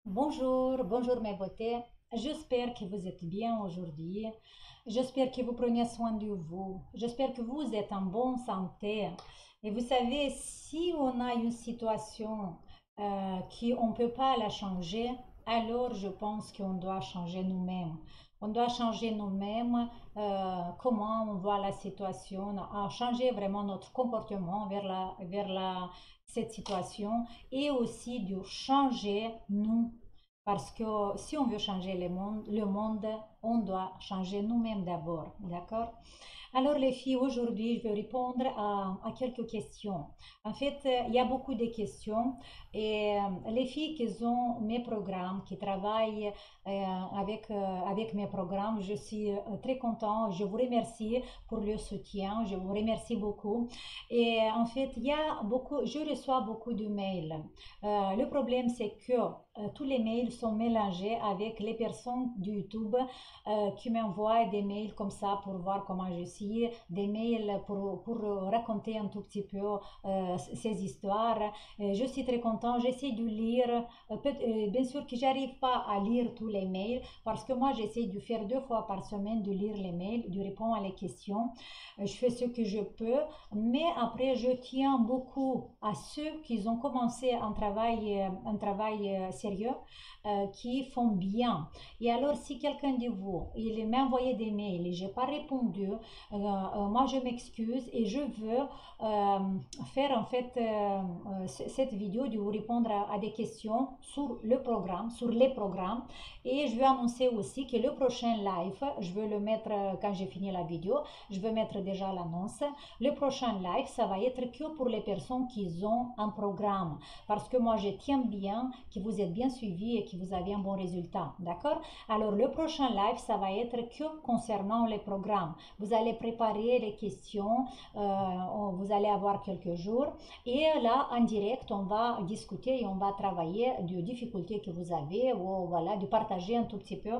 Bonjour, bonjour mes beautés. J'espère que vous êtes bien aujourd'hui. J'espère que vous prenez soin de vous. J'espère que vous êtes en bonne santé. Et vous savez, si on a une situation qu'on ne peut pas la changer, alors je pense qu'on doit changer nous-mêmes. On doit changer nous-mêmes comment on voit la situation, à changer vraiment notre comportement cette situation et aussi de changer nous. Parce que si on veut changer le monde, on doit changer nous-mêmes d'abord, d'accord? Alors les filles, aujourd'hui, je vais répondre à quelques questions. En fait, il y a beaucoup de questions et les filles qui ont mes programmes, qui travaillent avec mes programmes, je suis très contente. Je vous remercie pour le soutien. Je vous remercie beaucoup. Et en fait, je reçois beaucoup de mails. Le problème, c'est que tous les mails sont mélangés avec les personnes du YouTube qui m'envoient des mails comme ça pour voir comment je suis, des mails pour raconter un tout petit peu ces histoires. Je suis très contente, j'essaie de lire. Bien sûr que j'arrive pas à lire tous les mails parce que moi j'essaie de faire 2 fois par semaine de lire les mails, de répondre à les questions. Je fais ce que je peux, mais après je tiens beaucoup à ceux qui ont commencé un travail sérieux, qui font bien. Et alors, si quelqu'un de vous, il m'a envoyé des mails et j'ai pas répondu, moi je m'excuse et je veux faire en fait cette vidéo de vous répondre à des questions sur le programme, sur les programmes. Et je veux annoncer aussi que le prochain live, je veux le mettre quand j'ai fini la vidéo, je veux mettre déjà l'annonce. Le prochain live, ça va être que pour les personnes qui ont un programme. Parce que moi, je tiens bien que vous êtes bien suivis et que vous avez un bon résultat. D'accord? Alors, le prochain live, ça va être que concernant les programmes. Vous allez préparer les questions, vous allez avoir quelques jours. Et là, en direct, on va discuter et on va travailler des difficultés que vous avez ou voilà, de partager un tout petit peu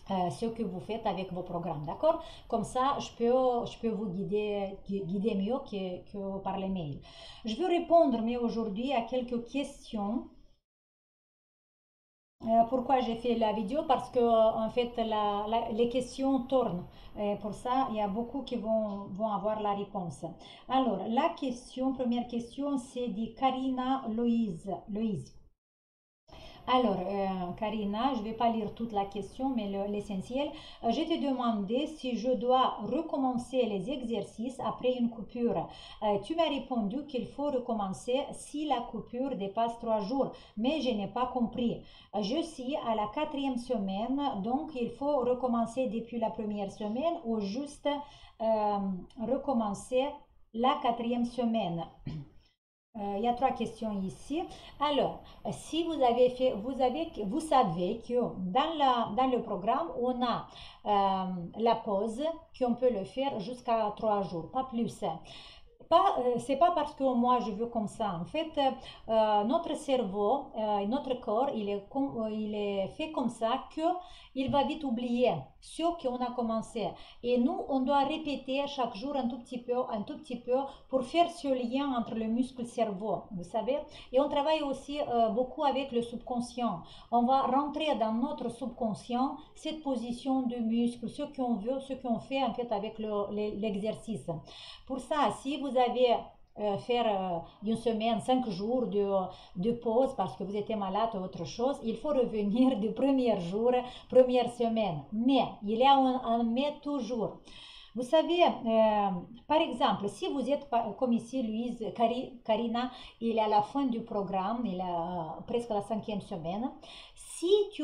ce que vous faites avec vos programmes, d'accord? Comme ça, je peux vous guider mieux que par les mails. Je veux répondre, mais aujourd'hui, à quelques questions. Pourquoi j'ai fait la vidéo? Parce que en fait, les questions tournent. Pour ça, il y a beaucoup qui vont avoir la réponse. Alors, première question, c'est de Karina Loïse. Alors, Karina, je ne vais pas lire toute la question, mais l'essentiel. Je t'ai demandé si je dois recommencer les exercices après une coupure. Tu m'as répondu qu'il faut recommencer si la coupure dépasse 3 jours, mais je n'ai pas compris. Je suis à la 4e semaine, donc il faut recommencer depuis la première semaine ou juste recommencer la 4e semaine. Il y a 3 questions ici. Alors, si vous savez que dans le programme, on a la pause, qu'on peut le faire jusqu'à 3 jours, pas plus. C'est pas parce que moi je veux comme ça. En fait, notre cerveau, notre corps, il est fait comme ça que il va vite oublier ce qu'on a commencé. Et nous, on doit répéter chaque jour un tout petit peu pour faire ce lien entre le muscle et le cerveau, vous savez. Et on travaille aussi beaucoup avec le subconscient. On va rentrer dans notre subconscient cette position de muscle, ce qu'on veut, ce qu'on fait en fait avec l'exercice. Pour ça, si vous avez faire une semaine, 5 jours de pause parce que vous étiez malade ou autre chose, il faut revenir du premier jour, première semaine. Mais il y a un mais toujours. Vous savez, par exemple, si vous êtes comme ici, Louise, Karina, il est à la fin du programme, il est presque la 5e semaine. Si tu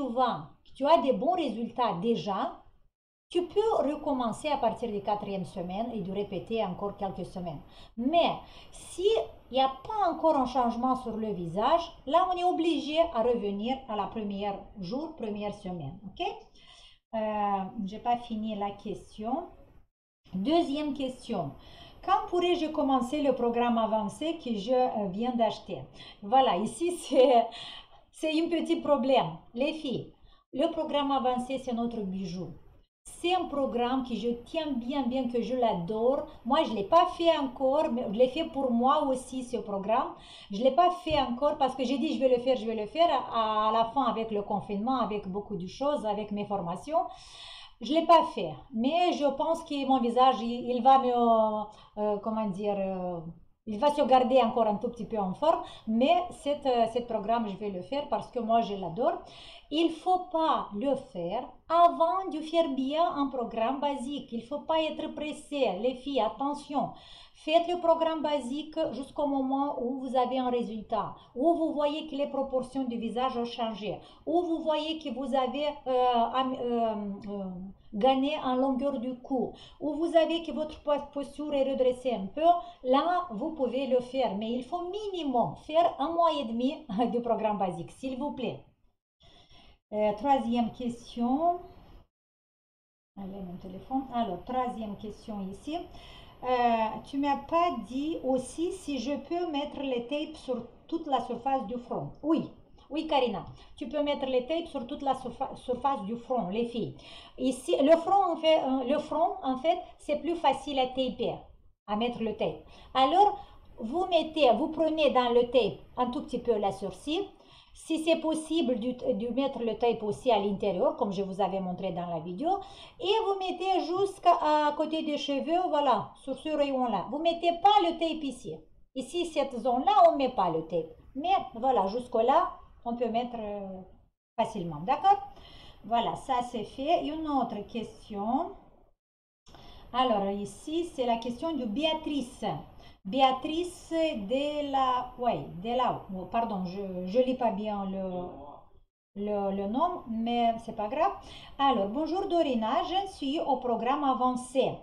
as des bons résultats déjà, tu peux recommencer à partir de 4e semaine et de répéter encore quelques semaines. Mais si il n'y a pas encore un changement sur le visage, là on est obligé à revenir à la première jour, première semaine. Ok? Je n'ai pas fini la question. Deuxième question. Quand pourrais-je commencer le programme avancé que je viens d'acheter? Voilà, ici c'est un petit problème. Les filles, le programme avancé, c'est notre bijou. c'est un programme que je tiens bien, que je l'adore. Moi, je ne l'ai pas fait encore, mais je l'ai fait pour moi aussi, ce programme. Je ne l'ai pas fait encore parce que j'ai dit je vais le faire à la fin avec le confinement, avec beaucoup de choses, avec mes formations. Je ne l'ai pas fait, mais je pense que mon visage, il va me, comment dire, il va se garder encore un tout petit peu en forme, mais ce programme, je vais le faire parce que moi, je l'adore. Il ne faut pas le faire avant de faire bien un programme basique. Il ne faut pas être pressé. Les filles, attention. Faites le programme basique jusqu'au moment où vous avez un résultat, où vous voyez que les proportions du visage ont changé, où vous voyez que vous avez gagné en longueur du cou, où vous avez que votre posture est redressée un peu. Là, vous pouvez le faire, mais il faut minimum faire 1 mois et demi du programme basique, s'il vous plaît. Troisième question. Allez, mon téléphone. Alors, troisième question ici. Tu m'as pas dit aussi si je peux mettre les tapes sur toute la surface du front. Oui, oui, Karina, tu peux mettre les tapes sur toute la surface du front, les filles. Ici, le front, en fait, c'est plus facile à taper, à mettre le tape. Alors, vous prenez dans le tape un tout petit peu la sourcil. Si c'est possible de mettre le tape aussi à l'intérieur, comme je vous avais montré dans la vidéo, et vous mettez jusqu'à côté des cheveux, voilà, sur ce rayon-là. Vous ne mettez pas le tape ici. Ici, cette zone-là, on ne met pas le tape. Mais voilà, jusque-là, on peut mettre facilement, d'accord? Voilà, ça c'est fait. Une autre question. Alors ici, c'est la question de Béatrice. Béatrice pardon, je lis pas bien le nom, mais c'est pas grave. Alors, bonjour Dorina, je suis au programme avancé.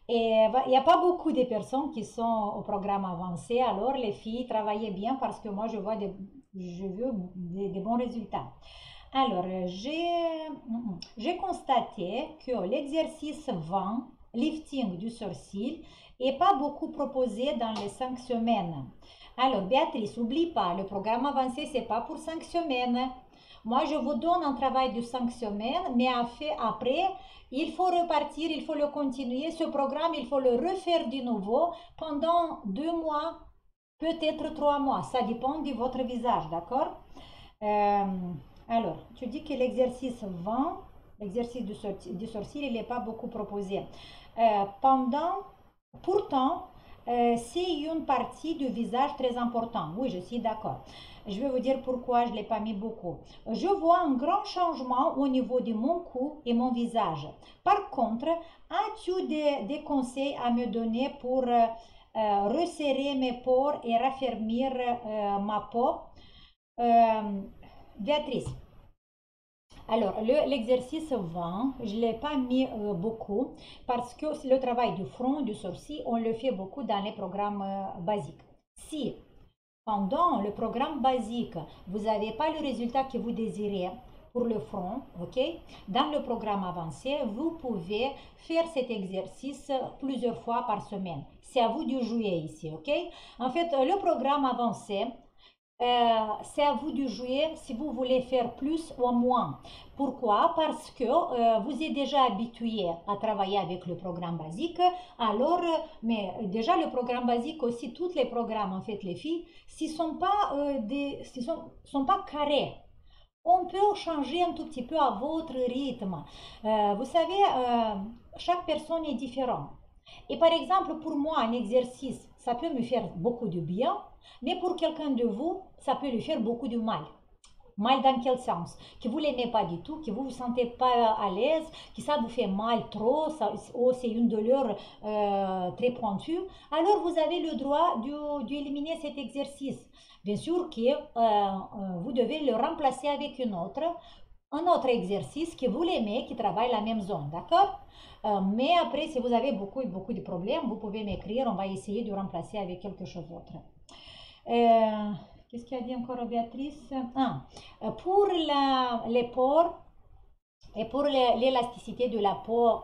Et il n'y a pas beaucoup de personnes qui sont au programme avancé, alors les filles, travaillez bien parce que moi je veux des bons résultats. Alors, j'ai constaté que l'exercice 20, lifting du sourcil, n'est pas beaucoup proposé dans les 5 semaines. Alors, Béatrice, n'oublie pas, le programme avancé, ce n'est pas pour 5 semaines. Moi, je vous donne un travail de 5 semaines, mais après, il faut repartir, il faut le continuer. Ce programme, il faut le refaire de nouveau pendant 2 mois, peut-être 3 mois. Ça dépend de votre visage, d'accord? Alors, tu dis que l'exercice 20, l'exercice du sourcil, il n'est pas beaucoup proposé. Pourtant, c'est une partie du visage très importante. Oui, je suis d'accord. Je vais vous dire pourquoi je ne l'ai pas mis beaucoup. Je vois un grand changement au niveau de mon cou et mon visage. Par contre, as-tu des conseils à me donner pour resserrer mes pores et raffermir ma peau? Béatrice, alors l'exercice 20, je ne l'ai pas mis beaucoup parce que le travail du front, du sourcil, on le fait beaucoup dans les programmes basiques. Si pendant le programme basique, vous n'avez pas le résultat que vous désirez pour le front, ok? Dans le programme avancé, vous pouvez faire cet exercice plusieurs fois par semaine. C'est à vous de jouer ici, ok? En fait, le programme avancé, c'est à vous de jouer si vous voulez faire plus ou moins. Pourquoi? Parce que vous êtes déjà habitué à travailler avec le programme basique. Alors, mais déjà le programme basique aussi, tous les programmes en fait les filles, s'ils sont pas sont pas carrés. On peut changer un tout petit peu à votre rythme. Vous savez, chaque personne est différente. Et par exemple, pour moi, un exercice, ça peut me faire beaucoup de bien, mais pour quelqu'un de vous, ça peut lui faire beaucoup de mal. Mal dans quel sens? Que vous ne l'aimez pas du tout, que vous ne vous sentez pas à l'aise, que ça vous fait mal trop, ou c'est une douleur très pointue. Alors vous avez le droit d'éliminer cet exercice. Bien sûr que vous devez le remplacer avec un autre exercice que vous l'aimez, qui travaille la même zone, d'accord? Mais après, si vous avez beaucoup de problèmes, vous pouvez m'écrire, on va essayer de remplacer avec quelque chose d'autre. Qu'est-ce qu'il a dit encore Béatrice? Pour les pores et pour l'élasticité de la peau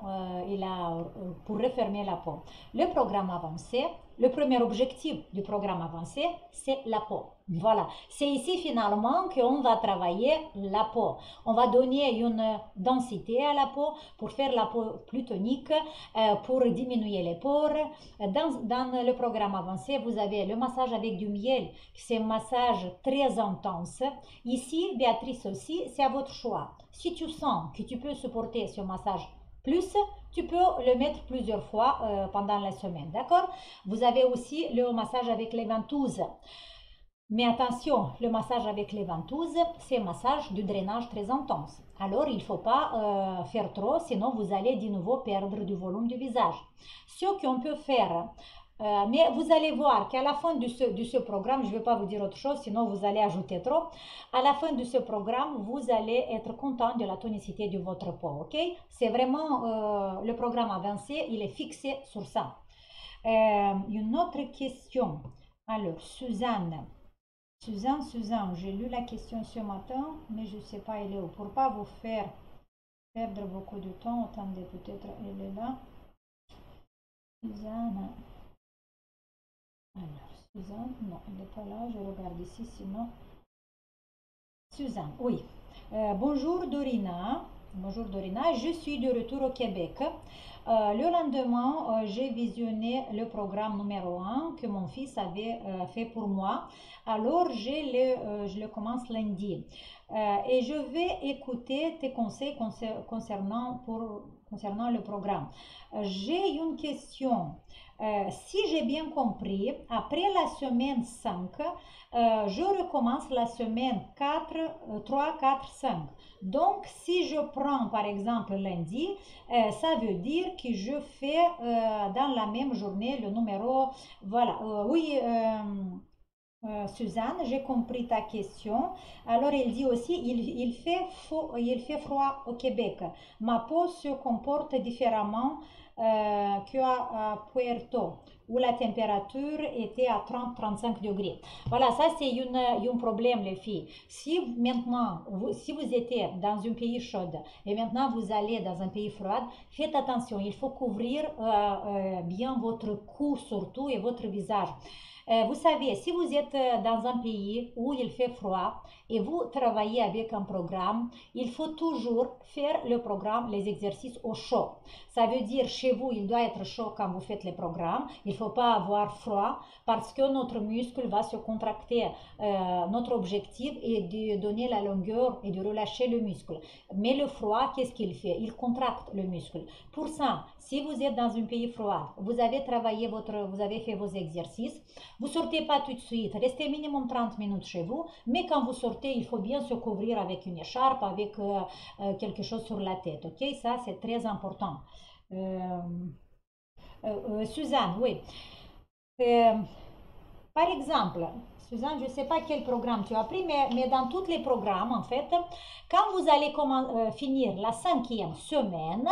pour refermer la peau, le programme avancé, le premier objectif du programme avancé, c'est la peau. Voilà, c'est ici finalement qu'on va travailler la peau. On va donner une densité à la peau pour faire la peau plus tonique, pour diminuer les pores. Dans le programme avancé, vous avez le massage avec du miel, c'est un massage très intense. Ici, Béatrice aussi, c'est à votre choix. Si tu sens que tu peux supporter ce massage plus, tu peux le mettre plusieurs fois pendant la semaine, d'accord? Vous avez aussi le massage avec les ventouses. Mais attention, le massage avec les ventouses, c'est un massage de drainage très intense. Alors, il ne faut pas faire trop, sinon vous allez de nouveau perdre du volume du visage. Ce qu'on peut faire, mais vous allez voir qu'à la fin de ce programme, je ne vais pas vous dire autre chose, sinon vous allez ajouter trop. À la fin de ce programme, vous allez être content de la tonicité de votre peau, ok? C'est vraiment le programme avancé, il est fixé sur ça. Une autre question. Alors, Suzanne, j'ai lu la question ce matin, mais je ne sais pas elle est où. Pour ne pas vous faire perdre beaucoup de temps, attendez, peut-être elle est là. Suzanne. Alors, Suzanne, non, elle n'est pas là, je regarde ici, sinon. Suzanne, oui. Bonjour Dorina. Bonjour Dorina, je suis de retour au Québec. Le lendemain, j'ai visionné le programme numéro 1 que mon fils avait fait pour moi. Alors, je le commence lundi. Et je vais écouter tes conseils concernant le programme. J'ai une question. Si j'ai bien compris, après la semaine 5, je recommence la semaine 3, 4, 5. Donc, si je prends par exemple lundi, ça veut dire que je fais dans la même journée le numéro. Voilà, oui. Suzanne, j'ai compris ta question. Alors, elle dit aussi, il fait froid au Québec. Ma peau se comporte différemment qu'à Puerto, où la température était à 30-35 degrés. Voilà, ça c'est un problème, les filles. Si maintenant, si vous étiez dans un pays chaud et maintenant vous allez dans un pays froid, faites attention, il faut couvrir bien votre cou surtout et votre visage. Vous savez, si vous êtes dans un pays où il fait froid et vous travaillez avec un programme, il faut toujours faire le programme, les exercices au chaud. Ça veut dire chez vous, il doit être chaud quand vous faites les programmes. Il ne faut pas avoir froid parce que notre muscle va se contracter. Notre objectif est de donner la longueur et de relâcher le muscle. Mais le froid, qu'est-ce qu'il fait? Il contracte le muscle. Pour ça, si vous êtes dans un pays froid, vous avez travaillé vous avez fait vos exercices, vous sortez pas tout de suite, restez minimum 30 minutes chez vous, mais quand vous sortez, il faut bien se couvrir avec une écharpe, avec quelque chose sur la tête, ok? Ça, c'est très important. Suzanne, oui. Par exemple, Suzanne, je ne sais pas quel programme tu as pris, mais dans tous les programmes, en fait, quand vous allez finir la 5e semaine,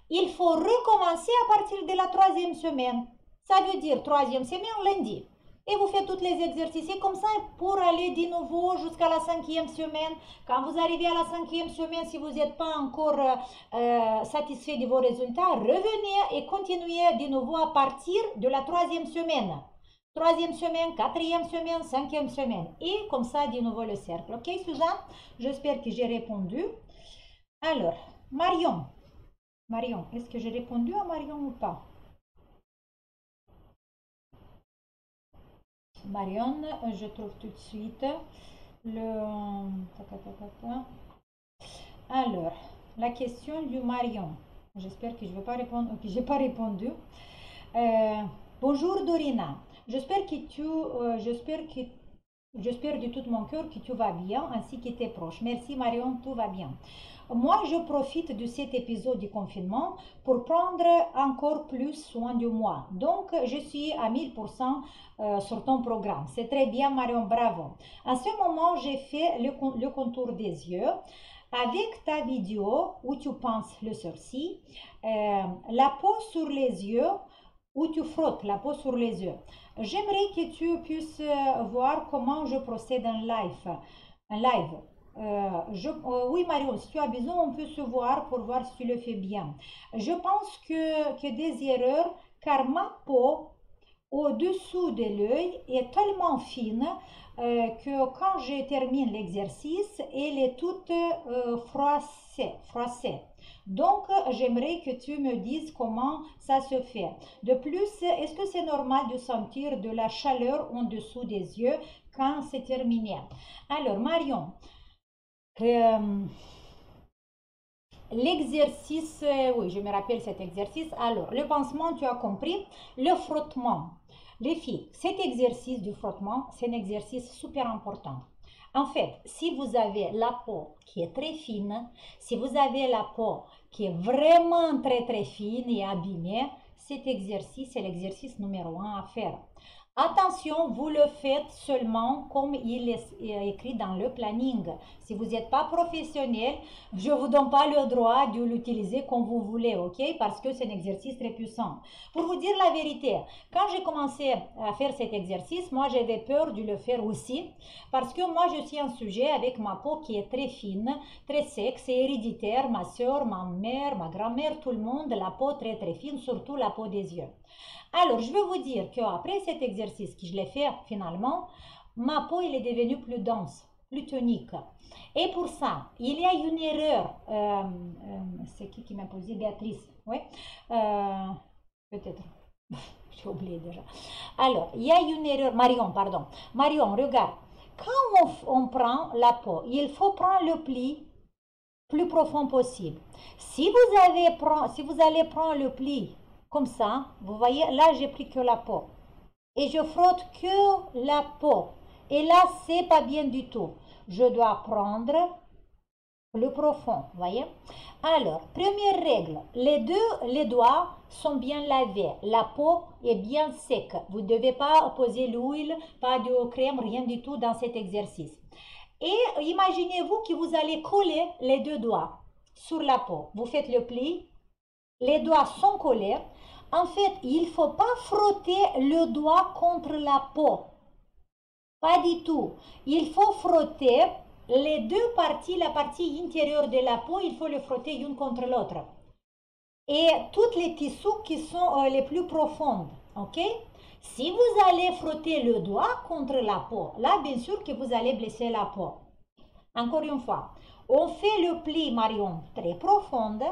il faut recommencer à partir de la 3e semaine. Ça veut dire 3e semaine lundi. Et vous faites tous les exercices comme ça pour aller de nouveau jusqu'à la 5e semaine. Quand vous arrivez à la 5e semaine, si vous n'êtes pas encore satisfait de vos résultats, revenez et continuez de nouveau à partir de la 3e semaine. 3e semaine, 4e semaine, 5e semaine. Et comme ça, de nouveau le cercle. Ok, Suzanne? J'espère que j'ai répondu. Alors, Marion, est-ce que j'ai répondu à Marion ou pas? Marion, je trouve tout de suite le... Alors, la question du Marion. J'espère que je vais pas répondre, que j'ai pas répondu. Bonjour Dorina. J'espère de tout mon cœur que tu vas bien ainsi que tes proches. Merci Marion, tout va bien. Moi, je profite de cet épisode du confinement pour prendre encore plus soin de moi. Donc, je suis à 1000% sur ton programme. C'est très bien, Marion, bravo. En ce moment, j'ai fait le contour des yeux. Avec ta vidéo où tu penses le sourcil, la peau sur les yeux, où tu frottes la peau sur les yeux. J'aimerais que tu puisses voir comment je procède en live. Oui, Marion, si tu as besoin, on peut se voir pour voir si tu le fais bien. Je pense que des erreurs, car ma peau au-dessous de l'œil est tellement fine que quand je termine l'exercice, elle est toute froissée. Donc, j'aimerais que tu me dises comment ça se fait. De plus, est-ce que c'est normal de sentir de la chaleur en dessous des yeux quand c'est terminé? Alors, Marion, euh, l'exercice, oui, je me rappelle cet exercice. Alors, le pansement, tu as compris. Le frottement. Les filles, cet exercice du frottement, c'est un exercice super important. En fait, si vous avez la peau qui est très fine, si vous avez la peau qui est vraiment très fine et abîmée, cet exercice est l'exercice numéro un à faire. Attention, vous le faites seulement comme il est écrit dans le planning. Si vous n'êtes pas professionnel, je ne vous donne pas le droit de l'utiliser comme vous voulez, ok? Parce que c'est un exercice très puissant. Pour vous dire la vérité, quand j'ai commencé à faire cet exercice, moi j'avais peur de le faire aussi. Parce que moi je suis un sujet avec ma peau qui est très fine, très sec, c'est héréditaire. Ma soeur, ma mère, ma grand-mère, tout le monde, la peau très fine, surtout la peau des yeux. Alors, je veux vous dire qu'après cet exercice que je l'ai fait finalement, ma peau elle est devenue plus dense, plus tonique. Et pour ça, il y a une erreur. C'est qui m'a posé? Béatrice. Oui. Euh, Peut-être. J'ai oublié déjà. Alors, il y a une erreur. Marion, pardon. Marion, regarde. Quand on prend la peau, il faut prendre le pli plus profond possible. Si vous allez prendre le pli comme ça, vous voyez, là j'ai pris que la peau. Et je frotte que la peau. Et là, c'est pas bien du tout. Je dois prendre le profond, voyez. Alors, première règle, les doigts sont bien lavés, la peau est bien sec. Vous ne devez pas poser l'huile, pas de crème, rien du tout dans cet exercice. Et imaginez-vous que vous allez coller les deux doigts sur la peau. Vous faites le pli, les doigts sont collés. En fait, il ne faut pas frotter le doigt contre la peau. Pas du tout. Il faut frotter les deux parties, la partie intérieure de la peau, il faut le frotter une contre l'autre. Et toutes les tissus qui sont les plus profondes. Ok? Si vous allez frotter le doigt contre la peau, là, bien sûr que vous allez blesser la peau. Encore une fois, on fait le pli Marion très profonde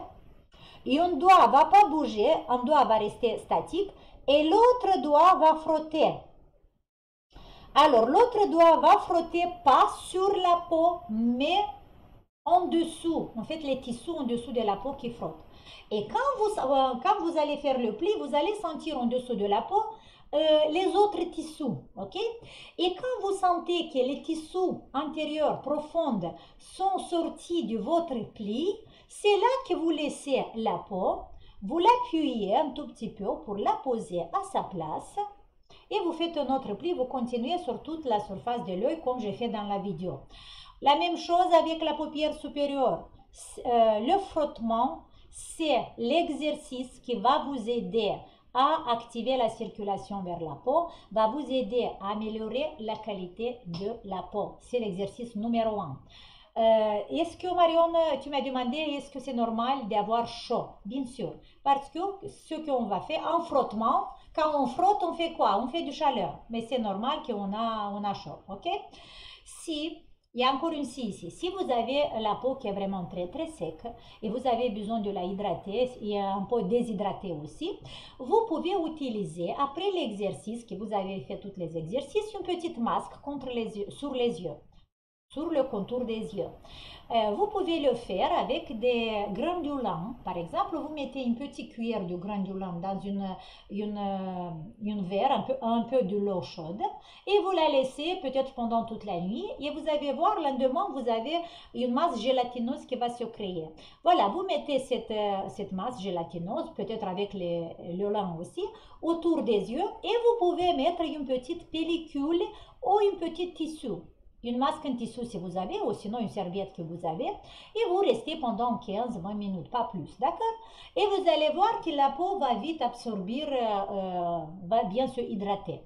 et un doigt ne va pas bouger, un doigt va rester statique et l'autre doigt va frotter. Alors, l'autre doigt va frotter pas sur la peau, mais en dessous. En fait, les tissus en dessous de la peau qui frottent. Et quand vous allez faire le pli, vous allez sentir en dessous de la peau les autres tissus, ok? Et quand vous sentez que les tissus antérieurs profonds sont sortis de votre pli, c'est là que vous laissez la peau, vous l'appuyez un tout petit peu pour la poser à sa place et vous faites un autre pli, vous continuez sur toute la surface de l'œil comme j'ai fait dans la vidéo. La même chose avec la paupière supérieure. Le frottement, c'est l'exercice qui va vous aider à activer la circulation vers la peau, va vous aider à améliorer la qualité de la peau. C'est l'exercice numéro 1. Est-ce que Marion, tu m'as demandé, est-ce que c'est normal d'avoir chaud? Bien sûr, parce que ce qu'on va faire en frottement, quand on frotte, on fait quoi? On fait de chaleur, mais c'est normal qu'on a chaud, ok? Si il y a encore une si ici. Si vous avez la peau qui est vraiment très sec et vous avez besoin de la hydrater et un peu déshydratée aussi, vous pouvez utiliser, après l'exercice, que vous avez fait tous les exercices, une petite masque sur les yeux, sur le contour des yeux. Vous pouvez le faire avec des granulants. Par exemple, vous mettez une petite cuillère de granulants dans une verre, un peu de l'eau chaude, et vous la laissez peut-être pendant toute la nuit, et vous allez voir, le lendemain, vous avez une masse gélatineuse qui va se créer. Voilà, vous mettez cette masse gélatineuse, peut-être avec le lin aussi, autour des yeux, et vous pouvez mettre une petite pellicule ou une petite tissu. Une masque en tissu si vous avez, ou sinon une serviette que vous avez, et vous restez pendant 15-20 minutes, pas plus, d'accord? Et vous allez voir que la peau va vite absorber, va bien se hydrater.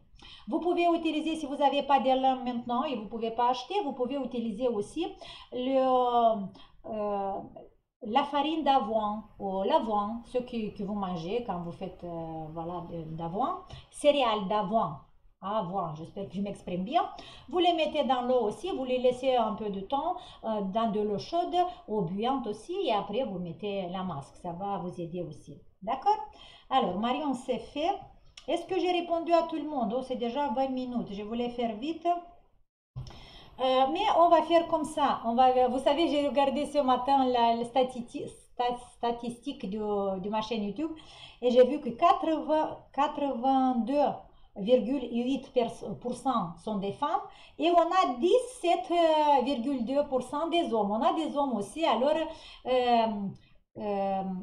Vous pouvez utiliser, si vous n'avez pas d'élan maintenant et vous ne pouvez pas acheter, vous pouvez utiliser aussi le, la farine d'avoine ou l'avoine, ce que vous mangez quand vous faites voilà, d'avoine, céréales d'avoine, avoine, j'espère que je m'exprime bien. Vous les mettez dans l'eau aussi, vous les laissez un peu de temps dans de l'eau chaude, eau bouillante aussi, et après vous mettez la masque, ça va vous aider aussi. D'accord? Alors, Marion, c'est fait. Est-ce que j'ai répondu à tout le monde? Oh, c'est déjà 20 minutes, je voulais faire vite. Mais on va faire comme ça. Vous savez, j'ai regardé ce matin la statistique de ma chaîne YouTube et j'ai vu que 82,8% sont des femmes et on a 17,2% des hommes. On a des hommes aussi. Alors, euh,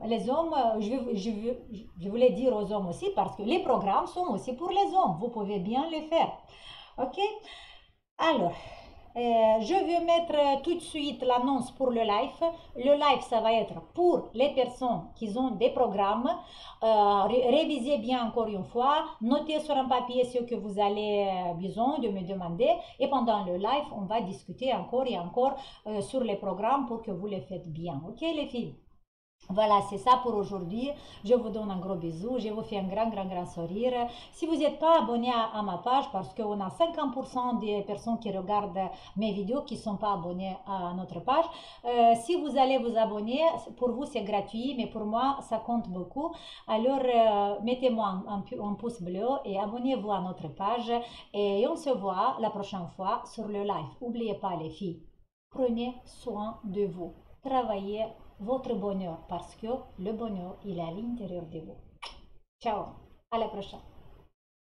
les hommes, je voulais dire aux hommes aussi parce que les programmes sont aussi pour les hommes. Vous pouvez bien les faire. OK? Alors, je vais mettre tout de suite l'annonce pour le live. Le live, ça va être pour les personnes qui ont des programmes. Révisez bien encore une fois. Notez sur un papier ce que vous allez besoin de me demander. Et pendant le live, on va discuter encore et encore sur les programmes pour que vous les faites bien. OK, les filles? Voilà, c'est ça pour aujourd'hui. Je vous donne un gros bisou. Je vous fais un grand sourire. Si vous n'êtes pas abonné à ma page, parce qu'on a 50% des personnes qui regardent mes vidéos qui ne sont pas abonnées à notre page, si vous allez vous abonner, pour vous c'est gratuit, mais pour moi ça compte beaucoup. Alors mettez-moi un pouce bleu et abonnez-vous à notre page. Et on se voit la prochaine fois sur le live. N'oubliez pas les filles, prenez soin de vous. Travaillez votre bonheur parce que le bonheur, il est à l'intérieur de vous. Ciao, à la prochaine.